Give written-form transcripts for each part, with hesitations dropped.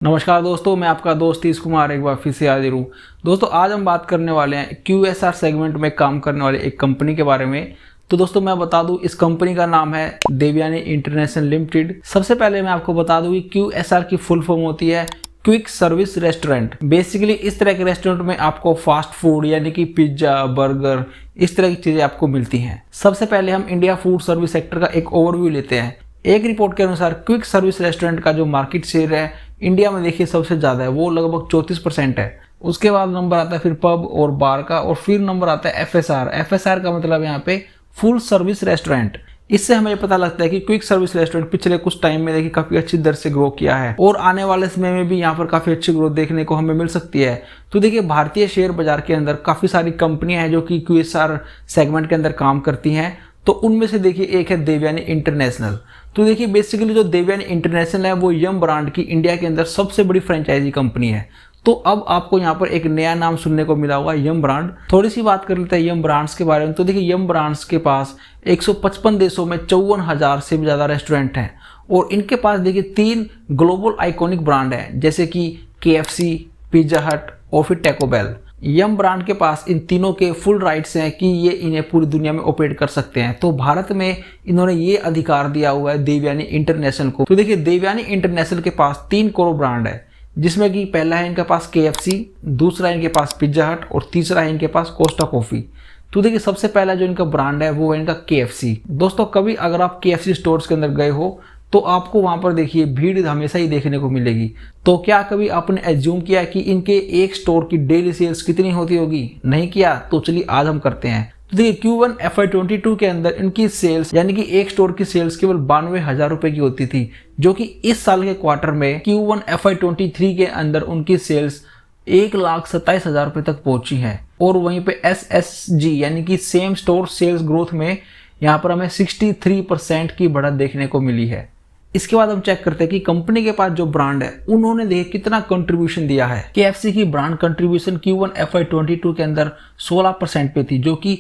नमस्कार दोस्तों, मैं आपका दोस्त तीस कुमार एक बार फिर से हाजिर हूँ। दोस्तों आज हम बात करने वाले हैं QSR सेगमेंट में काम करने वाले एक कंपनी के बारे में। तो दोस्तों मैं बता दूं, इस कंपनी का नाम है देवयानी इंटरनेशनल लिमिटेड। सबसे पहले मैं आपको बता दूं कि QSR की फुल फॉर्म होती है क्विक सर्विस रेस्टोरेंट। बेसिकली इस तरह के रेस्टोरेंट में आपको फास्ट फूड यानी कि पिज्जा, बर्गर, इस तरह की चीजें आपको मिलती हैं। सबसे पहले हम इंडिया फूड सर्विस सेक्टर का एक ओवरव्यू लेते हैं। एक रिपोर्ट के अनुसार क्विक सर्विस रेस्टोरेंट का जो मार्केट शेयर है इंडिया में देखिए सबसे ज़्यादा है, वो लगभग 34% है। उसके बाद नंबर आता है फिर पब और बार का, और फिर नंबर आता है FSR का मतलब यहाँ पे फुल सर्विस रेस्टोरेंट। इससे हमें पता लगता है कि क्विक सर्विस रेस्टोरेंट पिछले कुछ टाइम में देखिए काफ़ी अच्छी दर से ग्रो किया है और आने वाले समय में भी यहाँ पर काफ़ी अच्छी ग्रोथ देखने को हमें मिल सकती है। तो देखिए भारतीय शेयर बाजार के अंदर काफ़ी सारी कंपनियां हैं जो कि QSR सेगमेंट के अंदर काम करती हैं। तो उनमें से देखिए एक है देवयानी इंटरनेशनल। तो देखिए बेसिकली जो देवयानी इंटरनेशनल है वो यम ब्रांड की इंडिया के अंदर सबसे बड़ी फ्रेंचाइजी कंपनी है। तो अब आपको यहाँ पर एक नया नाम सुनने को मिला होगा, यम ब्रांड। थोड़ी सी बात कर लेते हैं यम ब्रांड्स के बारे में। तो देखिए यम ब्रांड्स के पास 155 देशों में 54,000 से भी ज़्यादा रेस्टोरेंट हैं और इनके पास देखिए 3 ग्लोबल आइकॉनिक ब्रांड हैं जैसे कि KFC, पिज्जा हट और फिर टैको बेल। यम ब्रांड के पास इन तीनों के फुल राइट्स हैं कि ये इन्हें पूरी दुनिया में ऑपरेट कर सकते हैं। तो भारत में इन्होंने ये अधिकार दिया हुआ है देवयानी इंटरनेशनल को। तो देखिए देवयानी इंटरनेशनल के पास 3 कोर ब्रांड है, जिसमें कि पहला है इनके पास KFC, दूसरा है इनके पास पिज्जा हट और तीसरा है इनके पास कोस्टा कॉफी। तो देखिए सबसे पहला जो इनका ब्रांड है वो है इनका KFC। दोस्तों कभी अगर आप KFC स्टोर्स के अंदर गए हो तो आपको वहां पर देखिए भीड़ हमेशा ही देखने को मिलेगी। तो क्या कभी आपने एज्यूम किया कि इनके एक स्टोर की डेली सेल्स कितनी होती होगी? नहीं किया? तो चलिए आज हम करते हैं। तो देखिए Q1 FY22 के अंदर इनकी सेल्स यानी कि एक स्टोर की सेल्स केवल 92,000 रुपए की होती थी, जो कि इस साल के क्वार्टर में Q1 FY23 के अंदर उनकी सेल्स 1,27,000 रुपए तक पहुंची है। और वहीं पे SSG यानी कि सेम स्टोर सेल्स ग्रोथ में यहाँ पर हमें 63% की बढ़त देखने को मिली है। इसके बाद हम चेक करते हैं कि कंपनी के पास जो ब्रांड है उन्होंने देखिए कितना कंट्रीब्यूशन दिया है। KFC की ब्रांड कंट्रीब्यूशन Q1 FY22 के अंदर 16% पे थी, जो कि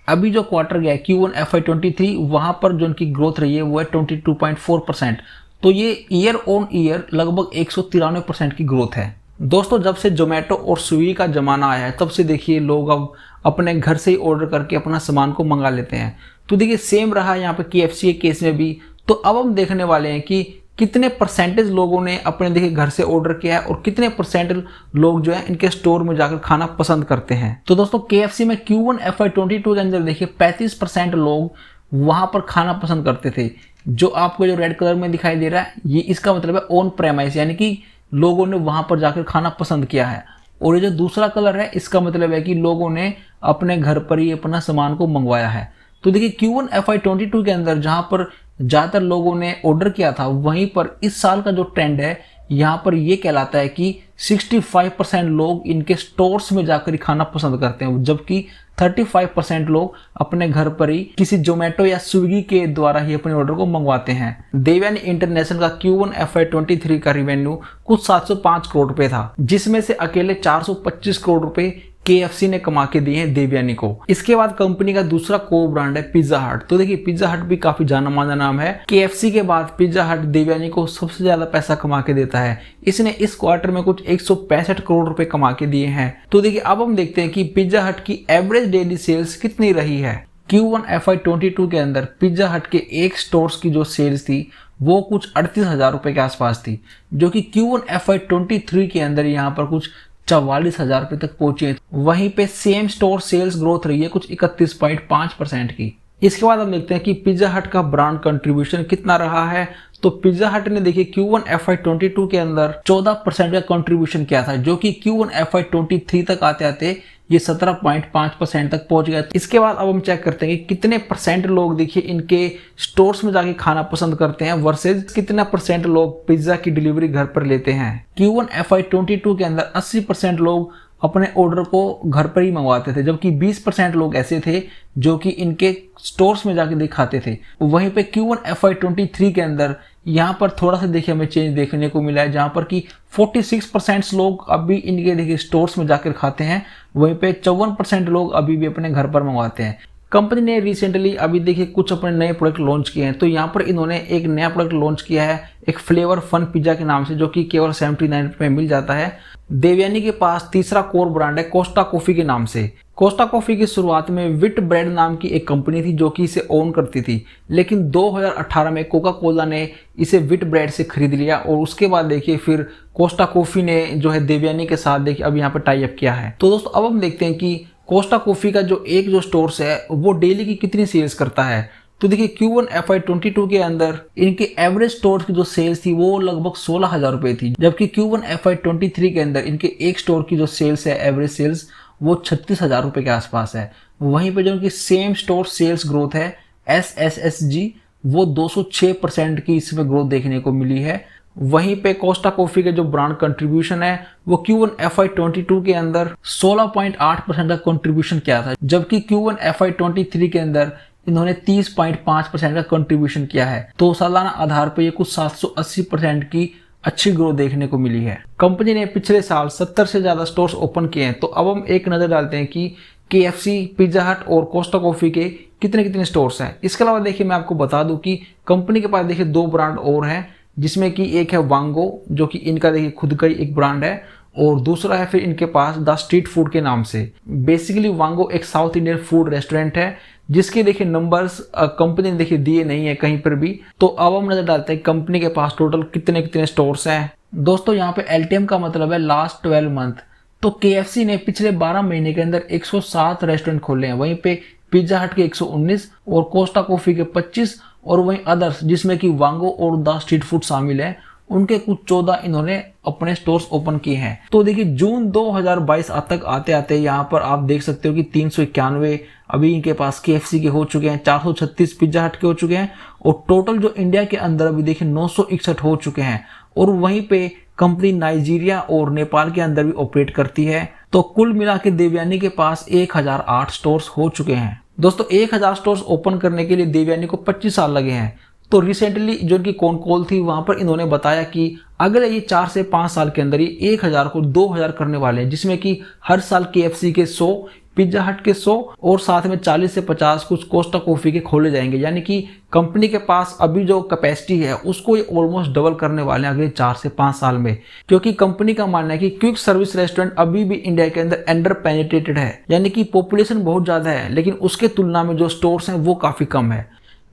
अभी जो क्वार्टर गया है Q1 FY23 वहां पर जो उनकी ग्रोथ रही है वो है 22.4%। तो ये ईयर ऑन ईयर लगभग 193% की ग्रोथ है। दोस्तों जब से जोमेटो और स्विगी का जमाना आया है तब से देखिए लोग अब अपने घर से ही ऑर्डर करके अपना सामान को मंगा लेते हैं। तो देखिए सेम रहा यहाँ पे KFC के केस में भी। तो अब हम देखने वाले हैं कि कितने परसेंटेज लोगों ने अपने देखिए घर से ऑर्डर किया है और कितने परसेंट लोग जो है इनके स्टोर में जाकर खाना पसंद करते हैं। तो दोस्तों KFC में Q1 FY22 के अंदर देखिए 35% लोग वहां पर खाना पसंद करते थे। जो आपको जो रेड कलर में दिखाई दे रहा है ये इसका मतलब है ऑन प्रेमाइस, यानी कि लोगों ने वहां पर जाकर खाना पसंद किया है। और ये जो दूसरा कलर है इसका मतलब है कि लोगों ने अपने घर पर ही अपना सामान को मंगवाया है। तो देखिए Q1 FY22 के अंदर जहां पर ज़्यादातर लोगों ने ऑर्डर किया था, वहीं पर इस साल का जो ट्रेंड है यहाँ पर ये कहलाता है कि 65% लोग इनके स्टोर्स में जाकर ही खाना पसंद करते हैं, जबकि 35% लोग अपने घर पर ही किसी जोमेटो या स्विगी के द्वारा ही अपने ऑर्डर को मंगवाते हैं। देवयानी इंटरनेशनल का Q1 FY23 का रिवेन्यू कुछ 705 करोड़ रुपए था, जिसमें से अकेले 425 करोड़ रुपए KFC ने कमा के दिए हैं देवयानी को। इसके बाद कंपनी का दूसरा को ब्रांड है पिज्जा हट। तो देखिए पिज्जा हट भी काफी जाना माना नाम है। KFC के बाद पिज्जा हट देवयानी को सबसे ज्यादा पैसा कमा के देता है। इसने इस क्वार्टर में कुछ 165 करोड़ रुपए कमा के दिए हैं। तो देखिए अब हम देखते हैं कि पिज्जा हट की एवरेज डेली सेल्स कितनी रही है। Q1 FY22 के अंदर पिज्जा हट के एक स्टोर्स की जो सेल्स थी वो कुछ 38,000 रुपए के आसपास थी, जो कि Q1 FY23 के अंदर यहाँ पर कुछ 44,000 रुपए तक पहुंची है। वहीं पे सेम स्टोर सेल्स ग्रोथ रही है कुछ 31.5% की। इसके बाद हम देखते हैं कि पिज्जा हट का ब्रांड कंट्रीब्यूशन कितना रहा है। तो पिज्जा हट ने देखिए Q1 FY22 के अंदर 14% का कंट्रीब्यूशन किया था, जो कि Q1 FY23 तक आते आते ये 17.5% तक पहुंच गया। इसके बाद अब हम चेक करते हैं कि कितने परसेंट लोग देखिए इनके स्टोर्स में जाके खाना पसंद करते हैं वर्सेज कितना परसेंट लोग पिज्जा की डिलीवरी घर पर लेते हैं। Q1 FY22 के अंदर 80% लोग अपने ऑर्डर को घर पर ही मंगवाते थे, जबकि 20% लोग ऐसे थे जो कि इनके स्टोर्स में जाके दिखाते थे। वहीं पे Q1 FY23 के अंदर यहाँ पर थोड़ा सा देखिए हमें चेंज देखने को मिला है, जहाँ पर कि 46% लोग अभी इनके देखिए स्टोर्स में जाकर खाते हैं, वहीं पे 54% लोग अभी भी अपने घर पर मंगवाते हैं। कंपनी ने रिसेंटली अभी देखिए कुछ अपने नए प्रोडक्ट लॉन्च किए हैं। तो यहाँ पर इन्होंने एक नया प्रोडक्ट लॉन्च किया है एक फ्लेवर फन पिज्जा के नाम से, जो कि केवल 79 में मिल जाता है। देवयानी के पास तीसरा कोर ब्रांड है कोस्टा कॉफी के नाम से। कोस्टा कॉफी की शुरुआत में विट ब्रेड नाम की एक कंपनी थी जो कि इसे ओन करती थी, लेकिन 2018 में कोका कोला ने इसे विट ब्रेड से खरीद लिया और उसके बाद देखिए फिर कोस्टा कॉफी ने जो है देवयानी के साथ देखिए अब यहाँ पर टाई अप किया है। तो दोस्तों अब हम देखते हैं कि कोस्टा कॉफी का जो स्टोर्स है वो डेली की कितनी सेल्स करता है। तो देखिए Q1 FY22 के अंदर इनके एवरेज स्टोर की जो सेल्स थी वो लगभग 16,000 रुपए थी, जबकि Q1 FY23 के अंदर इनके एक स्टोर की जो सेल्स है एवरेज सेल्स वो 36,000 रुपए के आसपास है। वहीं पे जो इनकी सेम स्टोर सेल्स ग्रोथ है SSSG वो 206% की इसमें ग्रोथ देखने को मिली है। वहीं पे कोस्टा कॉफी के जो ब्रांड कंट्रीब्यूशन है वो Q1 FY22 के अंदर 16.8% का कंट्रीब्यूशन किया था, जबकि Q1 FY23 के अंदर इन्होंने 30.5% का कंट्रीब्यूशन किया है। तो सालाना आधार पर ये कुछ 780% की अच्छी ग्रोथ देखने को मिली है। कंपनी ने पिछले साल 70 से ज्यादा स्टोर्स ओपन किए हैं। तो अब हम एक नजर डालते हैं कि KFC, पिज्जा हट और कोस्टा कॉफी के कितने कितने स्टोर्स हैं। इसके अलावा देखिए मैं आपको बता दूं कि कंपनी के पास देखिए 2 ब्रांड और हैं, जिसमें कि एक है वांगो जो कि इनका देखिए खुद का ही एक ब्रांड है, और दूसरा है फिर इनके पास द स्ट्रीट फूड के नाम से। बेसिकली वांगो एक साउथ इंडियन फूड रेस्टोरेंट है जिसके देखिए नंबर्स कंपनी ने देखिए दिए नहीं है कहीं पर भी। तो अब हम नजर डालते हैं कंपनी के पास टोटल कितने कितने स्टोर्स हैं। दोस्तों यहाँ पे LTM का मतलब है लास्ट 12 मंथ। तो KFC ने पिछले 12 महीने के अंदर 107 रेस्टोरेंट खोले हैं, वहीं पे पिज्जा हट के 119 और कोस्टा कॉफी के 25 और वहीं अदर्स जिसमें कि वांगो और द स्ट्रीट फूड शामिल है उनके कुछ 14 इन्होंने अपने स्टोर्स ओपन किए हैं। तो देखिए जून 2022 तक आते आते यहाँ पर आप देख सकते हो कि 391 अभी इनके पास KFC के हो चुके हैं, 436 पिज्जा हट के हो चुके हैं और टोटल जो इंडिया के अंदर अभी देखिए 961 हो चुके हैं। और वहीं पे कंपनी नाइजीरिया और नेपाल के अंदर भी ऑपरेट करती है। तो कुल मिला के देवयानी के पास 1008 स्टोर्स हो चुके हैं। दोस्तों 1000 स्टोर्स ओपन करने के लिए देवयानी को 25 साल लगे हैं। तो रिसेंटली जो इनकी कॉन कॉल थी वहां पर इन्होंने बताया कि अगले ये 4 से 5 साल के अंदर ये 1000 को 2000 करने वाले हैं, जिसमें कि हर साल KFC के 100, पिज्जा हट के 100 और साथ में 40 से 50 कुछ कोस्टा कॉफी के खोले जाएंगे। यानी कि कंपनी के पास अभी जो कैपेसिटी है उसको ये ऑलमोस्ट डबल करने वाले हैं अगले 4 से 5 साल में, क्योंकि कंपनी का मानना है कि क्विक सर्विस रेस्टोरेंट अभी भी इंडिया के अंदर अंडर पेनिट्रेटेड है। यानी कि पॉपुलेशन बहुत ज्यादा है लेकिन उसके तुलना में जो स्टोर्स हैं वो काफी कम है।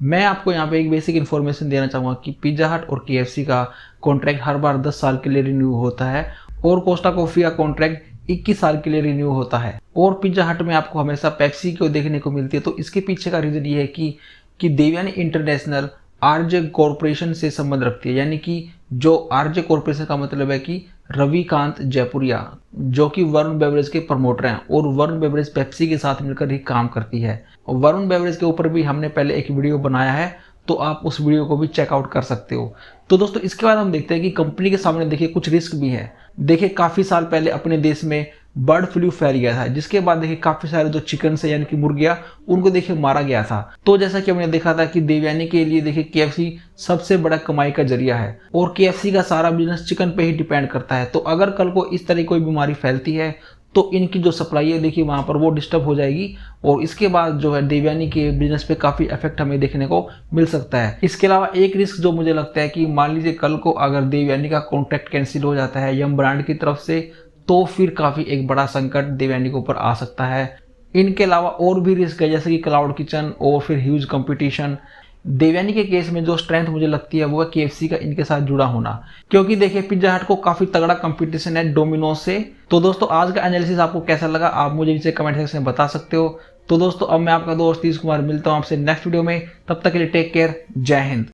मैं आपको यहाँ पे एक बेसिक इन्फॉर्मेशन देना चाहूँगा कि पिज्जा हट और KFC का कॉन्ट्रैक्ट हर बार 10 साल के लिए रिन्यू होता है और कोस्टा कॉफी का कॉन्ट्रैक्ट 21 साल के लिए रिन्यू होता है। और पिज्जा हट में आपको हमेशा पेप्सी को देखने को मिलती है। तो इसके पीछे का रीज़न ये है कि देवयानी इंटरनेशनल RJ कॉरपोरेशन से संबंध रखती है। यानी कि जो RJ कॉरपोरेशन का मतलब है कि रविकांत जयपुरिया जो कि वरुण बेवरेज के प्रमोटर हैं और वरुण बेवरेज पेप्सी के साथ मिलकर ही काम करती है। और वरुण बेवरेज के ऊपर भी हमने पहले एक वीडियो बनाया है, तो आप उस वीडियो को भी चेकआउट कर सकते हो। तो दोस्तों इसके बाद हम देखते हैं कि कंपनी के सामने देखिए कुछ रिस्क भी है। देखिए काफ़ी साल पहले अपने देश में बर्ड फ्लू फैल गया था, जिसके बाद देखिए काफ़ी सारे जो चिकन से यानी कि मुर्गियाँ उनको देखिए मारा गया था। तो जैसा कि हमने देखा था कि देवयानी के लिए देखिए KFC सबसे बड़ा कमाई का जरिया है और KFC का सारा बिजनेस चिकन पे ही डिपेंड करता है। तो अगर कल को इस तरह कोई बीमारी फैलती है तो इनकी जो सप्लाई है देखिए वहाँ पर वो डिस्टर्ब हो जाएगी और इसके बाद जो है देवयानी के बिजनेस पे काफ़ी इफेक्ट हमें देखने को मिल सकता है। इसके अलावा एक रिस्क जो मुझे लगता है कि मान लीजिए कल को अगर देवयानी का कॉन्ट्रैक्ट कैंसिल हो जाता है यम ब्रांड की तरफ से, तो फिर काफ़ी एक बड़ा संकट देवयानी के ऊपर आ सकता है। इनके अलावा और भी रिस्क है जैसे कि क्लाउड किचन और फिर ह्यूज कंपटीशन। देवयानी के केस में जो स्ट्रेंथ मुझे लगती है वो है KFC का इनके साथ जुड़ा होना, क्योंकि देखिए पिज्जा हट को काफी तगड़ा कंपटीशन है डोमिनोज से। तो दोस्तों आज का एनालिसिस आपको कैसा लगा आप मुझे नीचे कमेंट सेक्शन में बता सकते हो। तो दोस्तों अब मैं आपका दोस्त तीस कुमार मिलता हूँ आपसे नेक्स्ट वीडियो में, तब तक के लिए टेक केयर, जय हिंद।